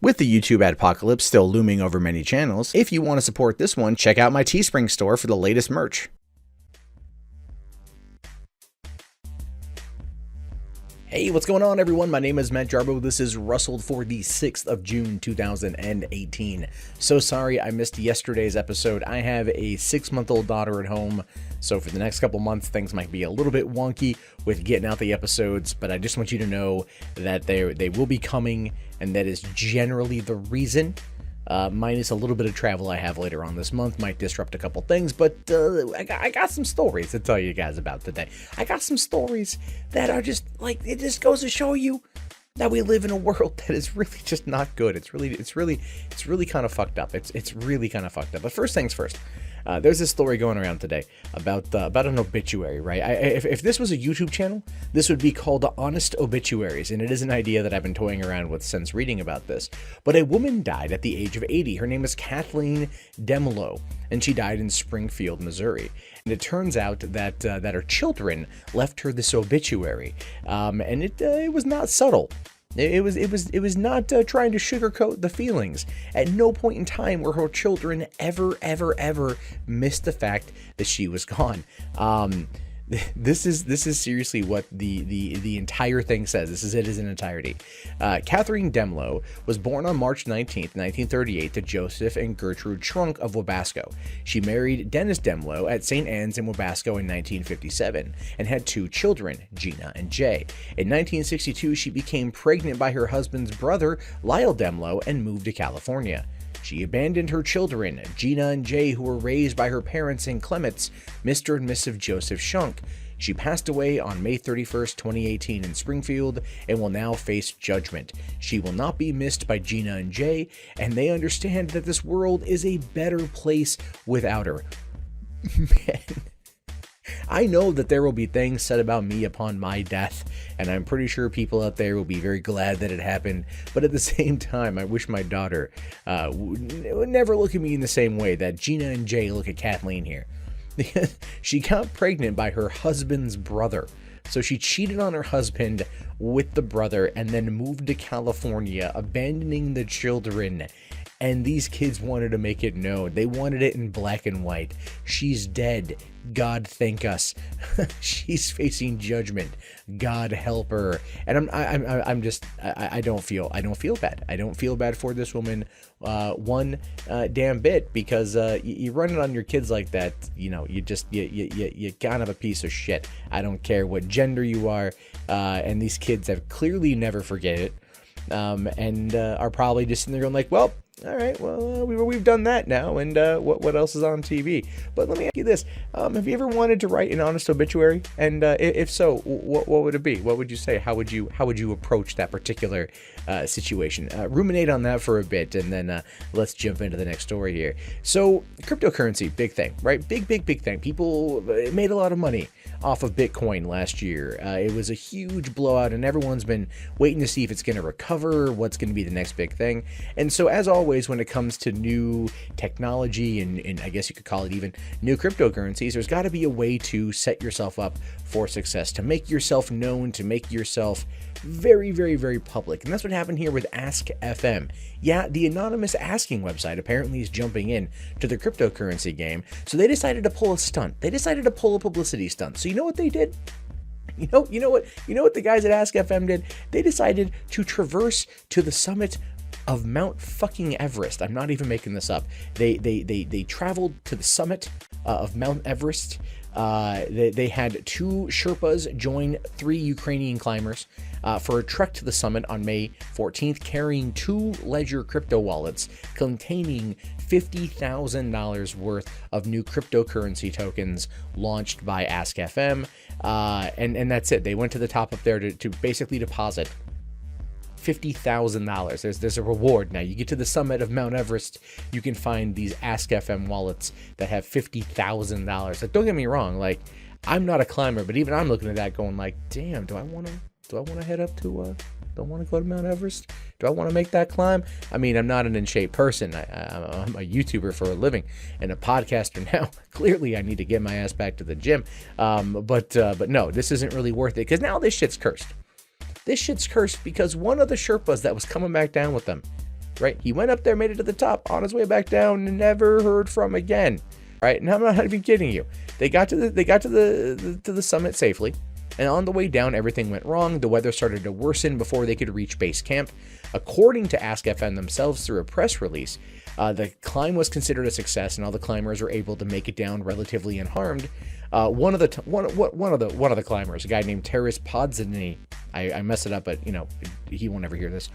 With the YouTube adpocalypse still looming over many channels, if you want to support this one, check out my Teespring store for the latest merch. Hey, what's going on, everyone? My name is Matt Jarbo. This is Rustl'd for the 6th of June, 2018. So sorry I missed yesterday's episode. I have a 6-month-old daughter at home, so for the next couple months, things might be a little bit wonky with getting out the episodes, but I just want you to know that they will be coming, and that is generally the reason. Minus a little bit of travel I have later on this month might disrupt a couple things, but I got some stories to tell you guys about today. I got some stories that are just like, it just goes to show you that we live in a world that is really just not good. It's really kind of fucked up. It's really kind of fucked up. But first things first. There's this story going around today about an obituary, right? If this was a YouTube channel, this would be called Honest Obituaries, and it is an idea that I've been toying around with since reading about this. But a woman died at the age of 80. Her name is Kathleen Demelo, and she died in Springfield, Missouri. And it turns out that her children left her this obituary, and it was not subtle. It was not trying to sugarcoat the feelings. At no point in time were her children ever missed the fact that she was gone. This is seriously what the entire thing says. This is it as an entirety. Catherine Demelo was born on March 19th, 1938 to Joseph and Gertrude Trunk of Wabasco. She married Dennis Demelo at St. Anne's in Wabasco in 1957 and had 2 children, Gina and Jay. In 1962, she became pregnant by her husband's brother, Lyle Demelo, and moved to California. She abandoned her children, Gina and Jay, who were raised by her parents in Clements, Mr. and Mrs. Joseph Shunk. She passed away on May 31st, 2018 in Springfield and will now face judgment. She will not be missed by Gina and Jay, and they understand that this world is a better place without her. Man. I know that there will be things said about me upon my death, and I'm pretty sure people out there will be very glad that it happened, but at the same time, I wish my daughter would never look at me in the same way that Gina and Jay look at Kathleen here. She got pregnant by her husband's brother, so she cheated on her husband with the brother and then moved to California, abandoning the children. And these kids wanted to make it known. They wanted it in black and white. She's dead. God thank us. She's facing judgment. God help her. And I don't feel bad. I don't feel bad for this woman one damn bit, because you run it on your kids like that, you know, you kind of a piece of shit. I don't care what gender you are, and these kids have clearly never forget it, and are probably just sitting there going like, well, all right, well, we've done that now, and what else is on TV? But let me ask you this: have you ever wanted to write an honest obituary? And if so, what would it be? What would you say? How would you approach that particular situation? Ruminate on that for a bit, and then let's jump into the next story here. So, cryptocurrency, big thing, right? Big thing. People made a lot of money off of Bitcoin last year. It was a huge blowout, and everyone's been waiting to see if it's going to recover, what's going to be the next big thing. And so, as always, when it comes to new technology and I guess you could call it even new cryptocurrencies, there's got to be a way to set yourself up for success, to make yourself known, to make yourself very public. And that's what happened here with Ask FM. Yeah, the anonymous asking website apparently is jumping in to the cryptocurrency game, so they decided to pull a stunt. They decided to pull a publicity stunt. So you know what they did? You know what the guys at Ask FM did? They decided to traverse to the summit of Mount fucking Everest. I'm not even making this up. They traveled to the summit of Mount Everest. They had 2 Sherpas join 3 Ukrainian climbers for a trek to the summit on May 14th, carrying 2 Ledger crypto wallets containing $50,000 worth of new cryptocurrency tokens launched by Ask FM. And that's it. They went to the top up there to basically deposit $50,000. There's a reward now. You get to the summit of Mount Everest, you can find these Ask FM wallets that have $50,000. Like, don't get me wrong, like, I'm not a climber, but even I'm looking at that going like, damn, do I want to head up to do I want to go to Mount Everest? Do I want to make that climb? I mean, I'm not an in shape person. I'm a YouTuber for a living and a podcaster now. Clearly, I need to get my ass back to the gym. But no, this isn't really worth it, because now this shit's cursed. This shit's cursed because one of the Sherpas that was coming back down with them right? He went up there, made it to the top, on his way back down, and never heard from again, right? And I'm not even kidding you. They got to the summit safely, and on the way down, everything went wrong. The weather started to worsen before they could reach base camp. According to Ask FM themselves through a press release, the climb was considered a success, and all the climbers were able to make it down relatively unharmed. One of the climbers, a guy named Teres Podzany, I messed it up, but he won't ever hear this.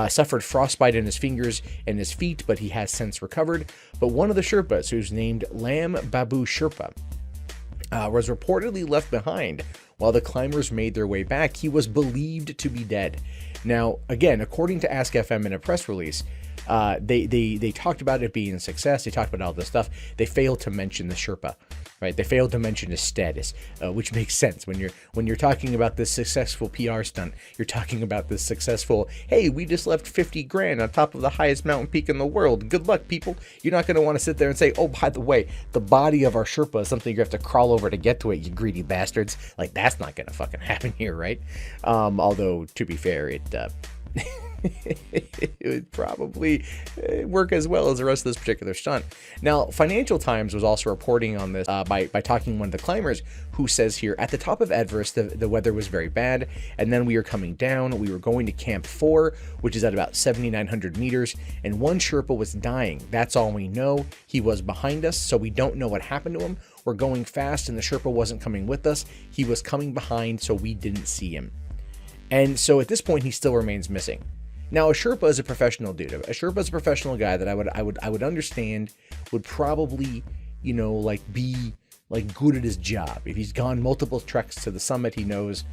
Suffered frostbite in his fingers and his feet, but he has since recovered. But one of the Sherpas, who's named Lam Babu Sherpa, was reportedly left behind while the climbers made their way back. He was believed to be dead. Now, again, according to Ask FM in a press release, they talked about it being a success. They talked about all this stuff. They failed to mention the Sherpa, right? They failed to mention his status, which makes sense when you're talking about this successful PR stunt. You're talking about this successful, hey, we just left 50 grand on top of the highest mountain peak in the world. Good luck, people. You're not going to want to sit there and say, oh, by the way, the body of our Sherpa is something you have to crawl over to get to it, you greedy bastards. Like, that's not going to fucking happen here, right? Although, to be fair, it would probably work as well as the rest of this particular stunt. Now, Financial Times was also reporting on this by talking to one of the climbers, who says here, at the top of Everest, the weather was very bad, and then we were coming down. We were going to Camp 4, which is at about 7,900 meters, and one Sherpa was dying. That's all we know. He was behind us, so we don't know what happened to him. We're going fast, and the Sherpa wasn't coming with us. He was coming behind, so we didn't see him. And so at this point, he still remains missing. Now, a Sherpa is a professional dude. A Sherpa is a professional guy that I would understand would probably, be good at his job. If he's gone multiple treks to the summit, he knows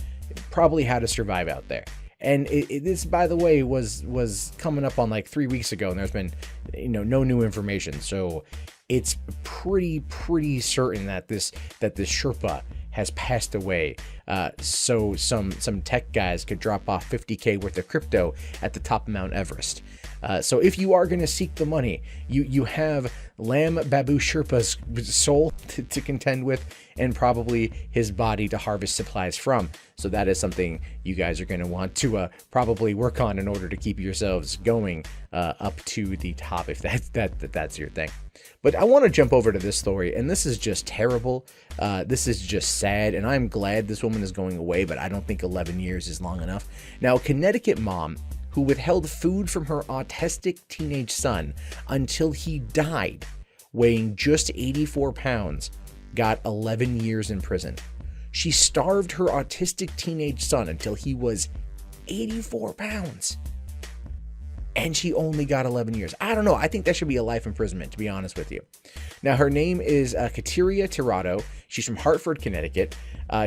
probably how to survive out there. And this, by the way, was coming up on like 3 weeks ago, and there's been, no new information. So it's pretty certain that this Sherpa has passed away, so some tech guys could drop off 50K worth of crypto at the top of Mount Everest. So if you are going to seek the money, you have Lam Babu Sherpa's soul to contend with, and probably his body to harvest supplies from. So that is something you guys are going to want to probably work on in order to keep yourselves going up to the top, if that's your thing. But I want to jump over to this story, and this is just terrible. This is just sad, and I'm glad this woman is going away, but I don't think 11 years is long enough. Now, a Connecticut mom who withheld food from her autistic teenage son until he died, weighing just 84 pounds, got 11 years in prison. She starved her autistic teenage son until he was 84 pounds. And she only got 11 years. I don't know. I think that should be a life imprisonment, to be honest with you. Now, her name is Kateria Tirado. She's from Hartford, Connecticut.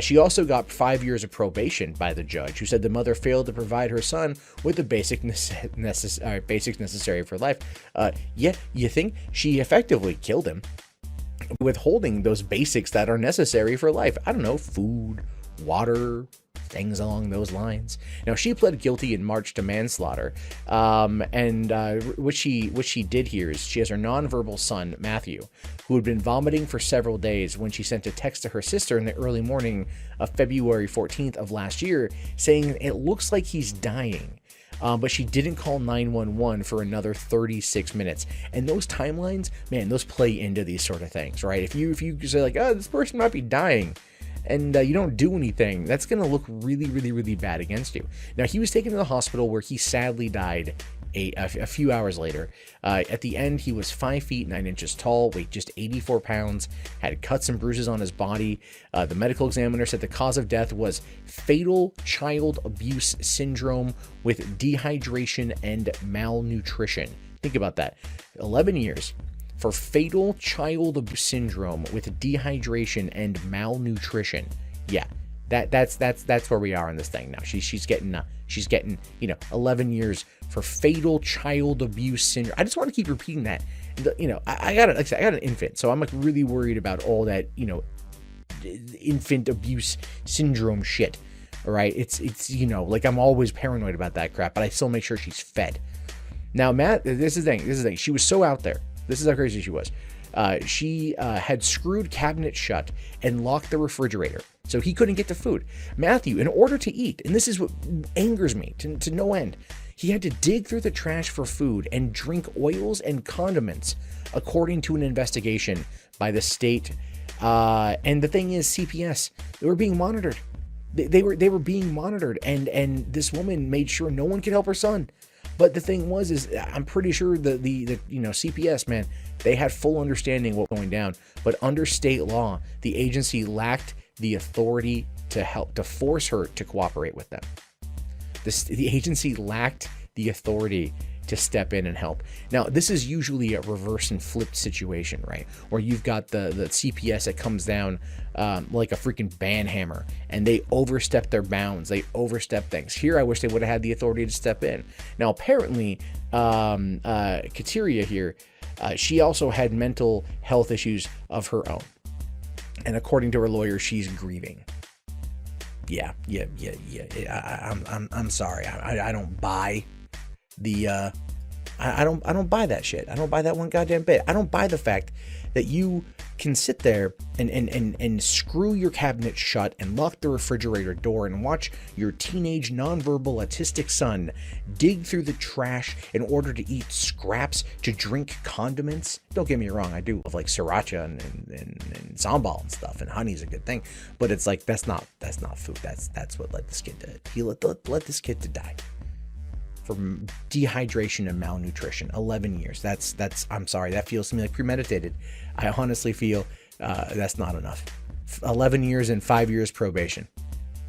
She also got 5 years of probation by the judge, who said the mother failed to provide her son with the basics necessary for life. Yeah, you think she effectively killed him, withholding those basics that are necessary for life. I don't know, food, water, things along those lines. Now, she pled guilty in March to manslaughter, and what she did here is she has her nonverbal son, Matthew, who had been vomiting for several days, when she sent a text to her sister in the early morning of February 14th of last year, saying it looks like he's dying. But she didn't call 911 for another 36 minutes. And those timelines, man, those play into these sort of things, right? If you say like, oh, this person might be dying, and you don't do anything, that's going to look really, really, really bad against you. Now, he was taken to the hospital, where he sadly died a few hours later. At the end, he was 5 feet 9 inches tall, weighed just 84 pounds, had cuts and bruises on his body. The medical examiner said the cause of death was fatal child abuse syndrome with dehydration and malnutrition. Think about that. 11 years for fatal child abuse syndrome with dehydration and malnutrition. Yeah, that's where we are in this thing now. She's getting 11 years for fatal child abuse syndrome. I just want to keep repeating that. I got an infant, so I'm like really worried about all that infant abuse syndrome shit. All right, it's like I'm always paranoid about that crap, but I still make sure she's fed. Now, Matt, this is the thing. She was so out there. This is how crazy she was. She had screwed cabinets shut and locked the refrigerator, so he couldn't get to food. Matthew, in order to eat, and this is what angers me to no end, He had to dig through the trash for food and drink oils and condiments, according to an investigation by the state. And the thing is, CPS, they were being monitored. They were being monitored, and this woman made sure no one could help her son. But the thing is I'm pretty sure the CPS, man, they had full understanding what was going down. But under state law, the agency lacked the authority to force her to cooperate with them. The agency lacked the authority to step in and help. Now, this is usually a reverse and flipped situation, right? Where you've got the CPS that comes down like a freaking band hammer, and they overstep their bounds. They overstep things. Here, I wish they would have had the authority to step in. Now, apparently, Kateria here, she also had mental health issues of her own. And according to her lawyer, she's grieving. Yeah. I'm sorry. I don't buy the I don't buy that shit. I don't buy that one goddamn bit. I don't buy the fact that you can sit there and screw your cabinet shut and lock the refrigerator door and watch your teenage nonverbal autistic son dig through the trash in order to eat scraps, to drink condiments. Don't get me wrong, I do love like sriracha and sambal and stuff, and honey's a good thing, but it's like that's not food. That's what led this kid let this kid to die from dehydration and malnutrition. 11 years. That's I'm sorry, that feels to me like premeditated. I honestly feel that's not enough. 11 years and 5 years probation,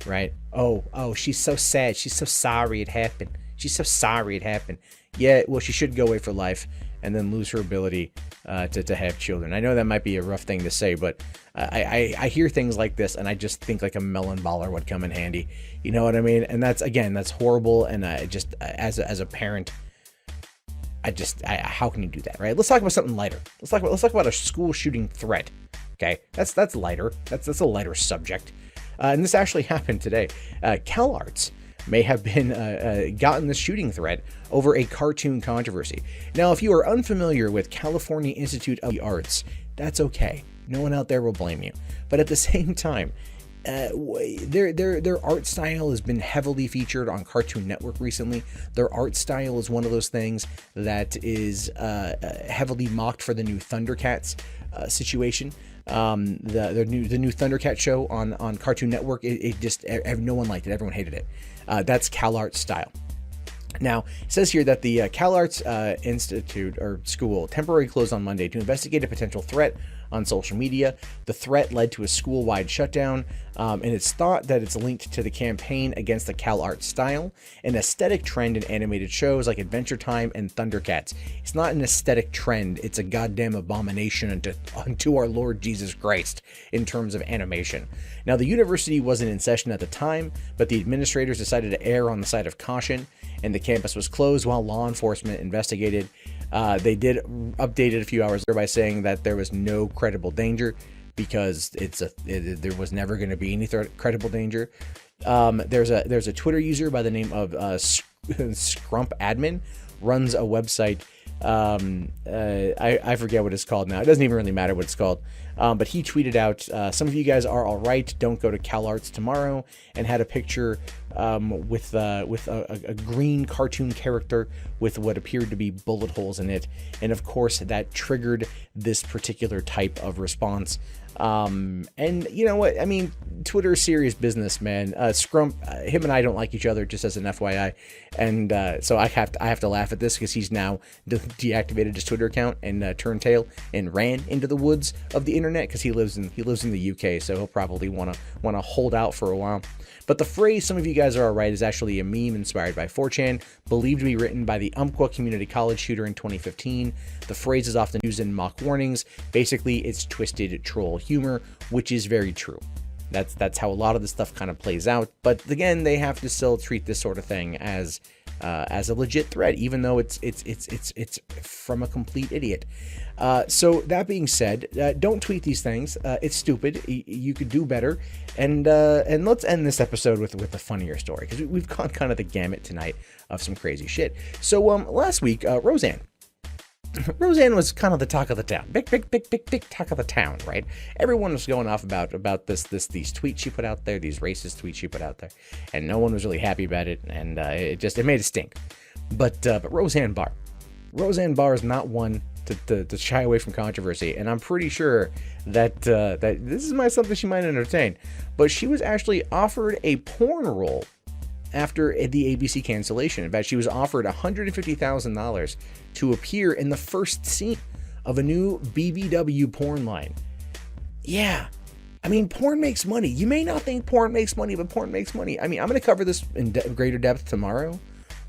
right? Oh, she's so sad. She's so sorry it happened. She's so sorry it happened. Yeah, well, she should go away for life and then lose her ability to have children. I know that might be a rough thing to say, but I hear things like this and I just think like a melon baller would come in handy. You know what I mean? And that's horrible. And I just, as a parent, how can you do that, right? Let's talk about something lighter. Let's talk about a school shooting threat. Okay, that's lighter. That's a lighter subject. And this actually happened today. CalArts may have been gotten the shooting threat over a cartoon controversy. Now, if you are unfamiliar with California Institute of the Arts, that's okay. No one out there will blame you. But at the same time, their art style has been heavily featured on Cartoon Network recently. Their art style is one of those things that is heavily mocked for the new Thundercats situation. The new Thundercat show on Cartoon Network, it just no one liked it. Everyone hated it. That's CalArts style. Now, it says here that the CalArts Institute or school temporarily closed on Monday to investigate a potential threat on social media. The threat led to a school-wide shutdown, and it's thought that it's linked to the campaign against the CalArts style, an aesthetic trend in animated shows like Adventure Time and Thundercats. It's not an aesthetic trend, it's a goddamn abomination unto our Lord Jesus Christ in terms of animation. Now, the university wasn't in session at the time, but the administrators decided to err on the side of caution, and the campus was closed while law enforcement investigated. They did update it a few hours later by saying that there was no credible danger because there was never going to be any credible danger. There's a Twitter user by the name of Scrump Admin, runs a website. I forget what it's called now. It doesn't even really matter what it's called. But he tweeted out, some of you guys are all right. Don't go to CalArts tomorrow, and had a picture with a green cartoon character with what appeared to be bullet holes in it. And of course, that triggered this particular type of response. And you know what? I mean, Twitter is serious business, man. Scrump, him and I don't like each other, just as an FYI. And so I have to laugh at this because he's now deactivated his Twitter account and turned tail and ran into the woods of the internet because he lives in the UK, so he'll probably want to hold out for a while. But the phrase "some of you guys are alright" is actually a meme inspired by 4chan, believed to be written by the Umpqua Community College shooter in 2015. The phrase is often used in mock warnings. Basically, it's twisted troll humor, which is very true. That's how a lot of the stuff kind of plays out. But again, they have to still treat this sort of thing as a legit threat, even though it's from a complete idiot. So that being said, don't tweet these things. It's stupid. You could do better. And let's end this episode with a funnier story, because we've gone kind of the gamut tonight of some crazy shit. So last week, Roseanne was kind of the talk of the town. Big talk of the town, right? Everyone was going off about these tweets she put out there, these racist tweets she put out there, and no one was really happy about it, and it made it stink. But Roseanne Barr. Roseanne Barr is not one to shy away from controversy, and I'm pretty sure that that this is something she might entertain. But she was actually offered a porn role after the ABC cancellation. In fact, she was offered $150,000 to appear in the first scene of a new BBW porn line. Yeah. I mean, porn makes money. You may not think porn makes money, but porn makes money. I mean, I'm going to cover this in greater depth tomorrow,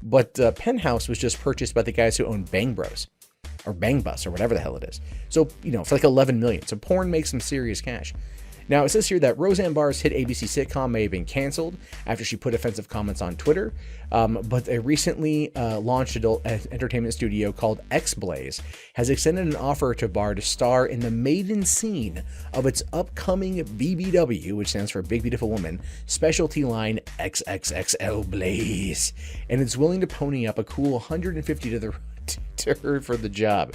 but Penthouse was just purchased by the guys who own Bang Bros or Bang Bus or whatever the hell it is. So, for like 11 million. So porn makes some serious cash. Now, it says here that Roseanne Barr's hit ABC sitcom may have been canceled after she put offensive comments on Twitter, but a recently launched adult entertainment studio called X-Blaze has extended an offer to Barr to star in the maiden scene of its upcoming BBW, which stands for Big Beautiful Woman, specialty line XXXL Blaze, and it's willing to pony up a cool $150 to her for the job.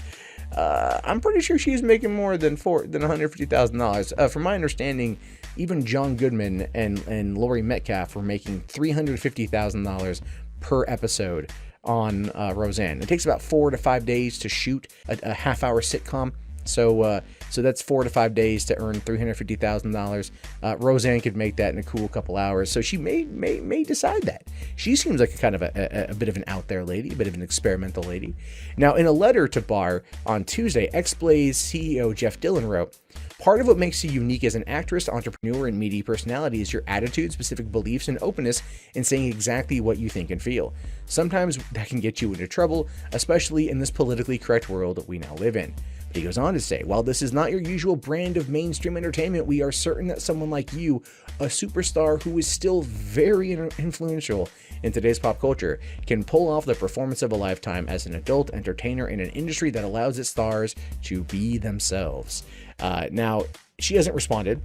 I'm pretty sure she's making more than $150,000. From my understanding, even John Goodman and Laurie Metcalf were making $350,000 per episode on Roseanne. It takes about 4 to 5 days to shoot a half-hour sitcom. So that's 4 to 5 days to earn $350,000. Roseanne could make that in a cool couple hours. So she may decide that. She seems like a kind of a bit of an out there lady, a bit of an experimental lady. Now, in a letter to Barr on Tuesday, X-Blaze CEO Jeff Dillon wrote, "Part of what makes you unique as an actress, entrepreneur, and media personality is your attitude, specific beliefs, and openness in saying exactly what you think and feel. Sometimes that can get you into trouble, especially in this politically correct world that we now live in." He goes on to say, "While this is not your usual brand of mainstream entertainment, we are certain that someone like you, a superstar who is still very influential in today's pop culture, can pull off the performance of a lifetime as an adult entertainer in an industry that allows its stars to be themselves." Now, she hasn't responded,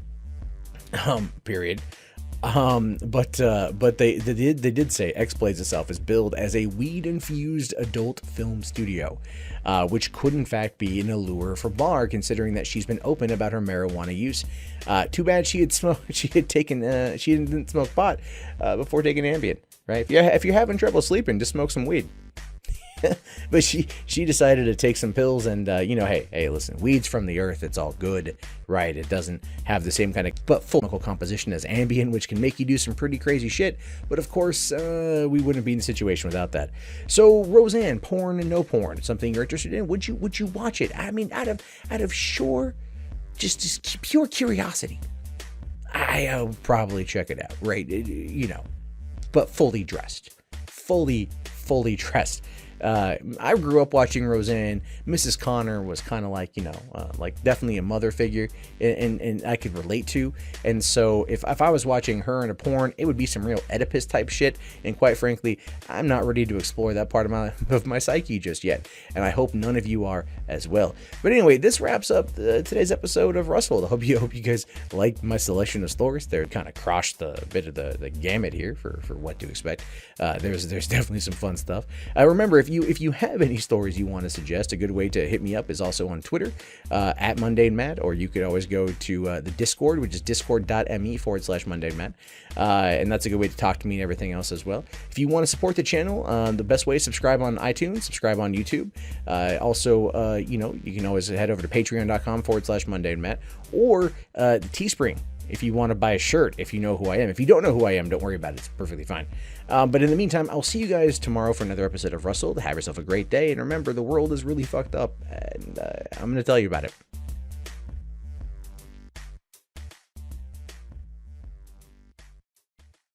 period. But they did say X-Blaze itself is billed as a weed-infused adult film studio, which could in fact be an allure for Barr, considering that she's been open about her marijuana use. Too bad she didn't smoke pot before taking Ambien, right? If you're having trouble sleeping, just smoke some weed. But she decided to take some pills, and hey, listen, weed's from the earth, it's all good, right? It doesn't have the same kind of but full chemical composition as Ambien, which can make you do some pretty crazy shit. But of course, we wouldn't be in the situation without that. So Roseanne, porn and no porn, something you're interested in? Would you watch it? I mean, out of sure, just pure curiosity, I'll probably check it out, right? But fully dressed, fully dressed. I grew up watching Roseanne. Mrs. Connor was kind of like, like definitely a mother figure, and I could relate to. And so if I was watching her in a porn, it would be some real Oedipus type shit. And quite frankly, I'm not ready to explore that part of my psyche just yet. And I hope none of you are as well. But anyway, this wraps up today's episode of Rustl'd. I hope you guys liked my selection of stories. They're kind of crossed the bit of the gamut here for what to expect. There's definitely some fun stuff. Remember, if you have any stories you want to suggest, a good way to hit me up is also on Twitter, at MundaneMatt, or you could always go to the Discord, which is discord.me/MundaneMatt. And that's a good way to talk to me and everything else as well. If you want to support the channel, the best way is subscribe on iTunes, subscribe on YouTube. Also, you can always head over to patreon.com/MundaneMatt, or Teespring. If you want to buy a shirt, if you know who I am. If you don't know who I am, don't worry about it. It's perfectly fine. But in the meantime, I'll see you guys tomorrow for another episode of Rustl'd. Have yourself a great day. And remember, the world is really fucked up. And I'm going to tell you about it.